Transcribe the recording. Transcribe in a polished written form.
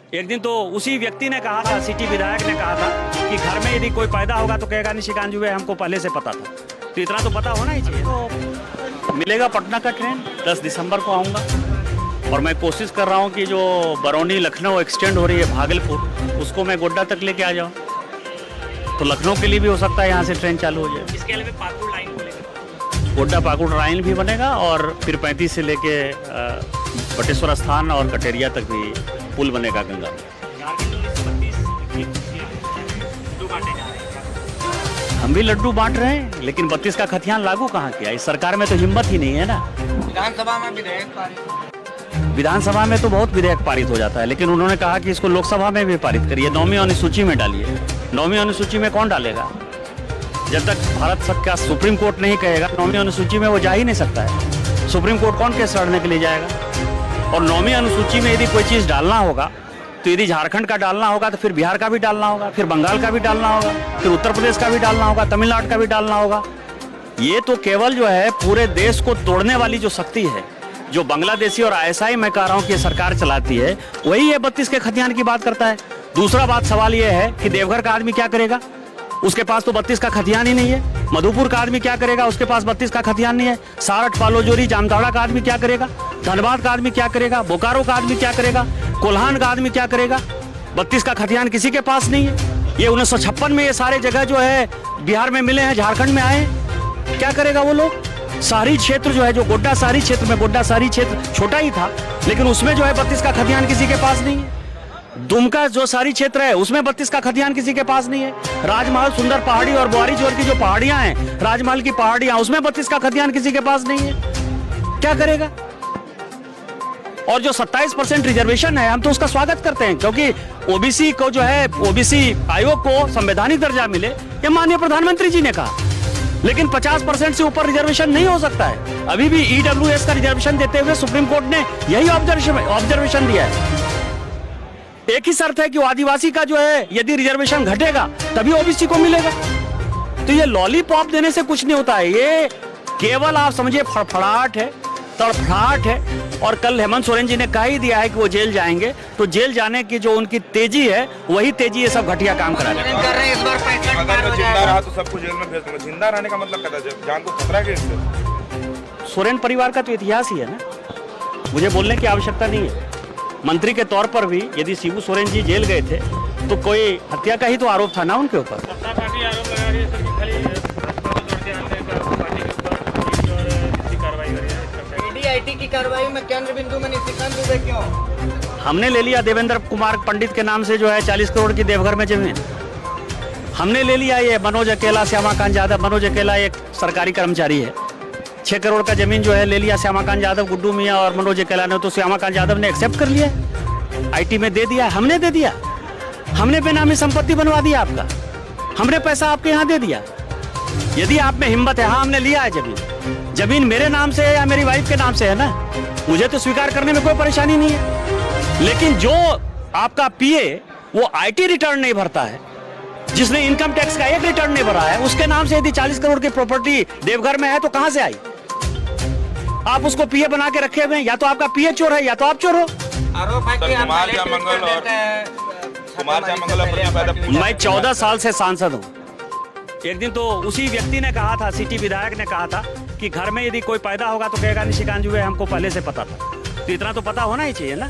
एक दिन तो उसी व्यक्ति ने कहा था, सिटी विधायक ने कहा था कि घर में यदि कोई पैदा होगा तो कहेगा निशिकांत दुबे हमको पहले से पता था। तो इतना तो पता होना ही चाहिए। तो मिलेगा पटना का ट्रेन, 10 दिसंबर को आऊँगा और मैं कोशिश कर रहा हूँ कि जो बरौनी लखनऊ एक्सटेंड हो रही है भागलपुर, उसको मैं गोड्डा तक लेके आ जाऊँ। तो लखनऊ के लिए भी हो सकता है यहाँ से ट्रेन चालू हो जाए। इसके अलावा पाकुड़ लाइन बोलेगा, गोड्डा पाकुड़ लाइन भी बनेगा और फिर 35 से लेके बटेश्वर स्थान और कटेरिया तक भी पुल बनेगा गंगा में। हम भी लड्डू बांट रहे हैं, लेकिन 32 का खतियान लागू कहाँ किया? इस सरकार में तो हिम्मत ही नहीं है ना। विधानसभा में विधेयक पारित, विधानसभा में तो बहुत विधेयक पारित हो जाता है, लेकिन उन्होंने कहा कि इसको लोकसभा में भी पारित करिए, 9वीं अनुसूची में डालिए। 9वीं अनुसूची में कौन डालेगा? जब तक भारत का सुप्रीम कोर्ट नहीं कहेगा 9वीं अनुसूची में वो जा ही नहीं सकता है। सुप्रीम कोर्ट कौन केस लड़ने के लिए जाएगा? और 9वीं अनुसूची में यदि कोई चीज़ डालना होगा तो यदि झारखंड का डालना होगा तो फिर बिहार का भी डालना होगा, फिर बंगाल का भी डालना होगा, फिर उत्तर प्रदेश का भी डालना होगा, तमिलनाडु का भी डालना होगा। ये तो केवल जो है पूरे देश को तोड़ने वाली जो शक्ति है, जो बांग्लादेशी और आईएसआई मैं कह रहा हूँ कि सरकार चलाती है, वही ये 32 के खतियान की बात करता है। दूसरा बात सवाल ये है कि देवघर का आदमी क्या करेगा? उसके पास तो 32 का खतियान ही नहीं है। मधुपुर का आदमी क्या करेगा? उसके पास 32 का खतियान नहीं है। सारठ, पालोजोरी, जामताड़ा का आदमी क्या करेगा? धनबाद का आदमी क्या करेगा? बोकारो का आदमी क्या करेगा? कोल्हान का आदमी क्या करेगा? 32 का खतियान किसी के पास नहीं है। ये 1956 में ये सारे जगह जो है बिहार में मिले हैं, झारखंड में आए, क्या करेगा वो लोग? शहरी क्षेत्र जो है, जो गोड्डा शहरी क्षेत्र में, गोड्डा शहरी क्षेत्र छोटा ही था, लेकिन उसमें जो है 32 का खतियान किसी के पास नहीं है। दुमका जो शहरी क्षेत्र है उसमें 32 का खतियान किसी के पास नहीं है। राजमहल, सुंदर पहाड़ी और बुआरी जोर की जो पहाड़ियां हैं, राजमहल की पहाड़ियां, उसमें 32 का खतियान किसी के पास नहीं है। क्या करेगा? और जो 27% रिजर्वेशन है, हम तो उसका स्वागत करते हैं, क्योंकि ओबीसी को जो है, ओबीसी आयोग को संवैधानिक दर्जा मिले, ये माननीय प्रधानमंत्री जी ने कहा। लेकिन 50% से ऊपर रिजर्वेशन नहीं हो सकता है। अभी भी ईडब्ल्यूएस का रिजर्वेशन देते हुए सुप्रीम कोर्ट ने यही ऑब्जर्वेशन दिया है। एक ही शर्त है कि आदिवासी का जो है यदि रिजर्वेशन घटेगा तभी ओबीसी को मिलेगा। तो ये लॉलीपॉप देने से कुछ नहीं होता है, ये केवल आप समझिए फड़फड़ाहट है, तड़फड़ाहट है। और कल हेमंत सोरेन जी ने कह ही दिया है कि वो जेल जाएंगे, तो जेल जाने की जो उनकी तेजी है, वही तेजी ये सब घटिया काम करा रहे हैं। इस बार अगर जिंदा रहा तो सबको जेल में भेज दूंगा। जिंदा रहने का मतलब कहता है जान को खतरा है इससे। सोरेन परिवार का तो इतिहास ही है ना, मुझे बोलने की आवश्यकता नहीं है। मंत्री के तौर पर भी यदि शिबू सोरेन जी जेल गए थे तो कोई हत्या का ही तो आरोप था ना उनके ऊपर। ईडी की कार्रवाई में केंद्र बिंदु में निशिकांत दुबे क्यों? हमने ले लिया देवेंद्र कुमार पंडित के नाम से जो है 40 करोड़ की देवघर में जमीन। हमने ले लिया ये मनोज अकेला, श्यामाकांत यादव। मनोज अकेला एक सरकारी कर्मचारी है, 6 करोड़ का जमीन जो है ले लिया श्यामाकांत यादव, गुड्डू मियां और मनोज अकेला ने। तो श्यामाकांत यादव ने एक्सेप्ट कर लिया, आईटी में दे दिया, हमने दे दिया, हमने बेनामी संपत्ति बनवा दिया आपका, हमने पैसा आपके यहाँ दे दिया। यदि आप में हिम्मत है, हाँ हमने लिया है जमीन, जमीन मेरे नाम से है या मेरी वाइफ के नाम से है ना, मुझे तो स्वीकार करने में कोई परेशानी नहीं है। लेकिन जो आपका पीए वो आईटी रिटर्न नहीं भरता है, जिसने इनकम टैक्स का एक रिटर्न नहीं भरा है, उसके नाम से यदि 40 करोड़ की प्रॉपर्टी देवघर में है तो कहां से आई? आप उसको पीए बना के रखे हुए हैं, या तो आपका पीए चोर है या तो आप चोर हो। आरोप है कि आप मैं 14 साल से सांसद हूँ। एक दिन तो उसी व्यक्ति ने कहा था, सिटी विधायक ने कहा था कि घर में यदि कोई पैदा होगा तो कहेगा निशिकांत दुबे हमको पहले से पता था। तो इतना तो पता होना ही चाहिए ना।